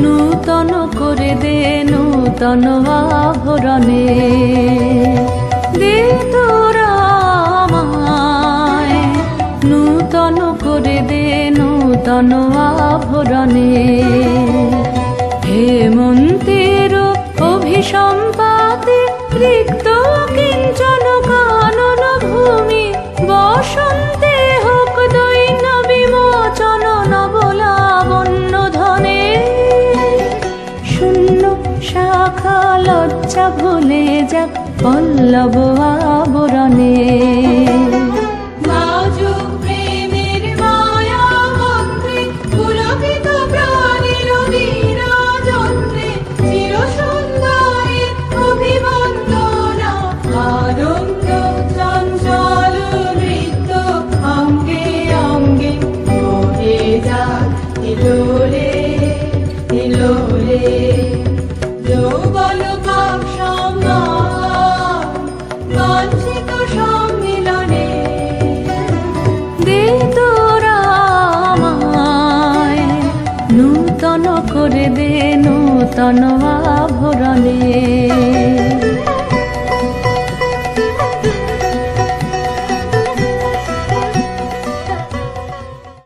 নূতন করে দে নূতন আভরণে, দে তোরা আমায় নূতন করে দে নূতন আভরণে। হেমন্তের অভিসম্পাতে রিক্ত কিঞ্চন কানন ভূমি, বসন্তে হোক দৈন্য বিমোচন নবলাবণ্য ধনে। শূন্য শাখা লজ্জা ভুলে যাক পল্লব আবরণে। যৌবন ভাব সম্মান বাঞ্ছিত সম্মিলনে, দে তোরা আমায় নূতন করে দে নূতন আভরণে।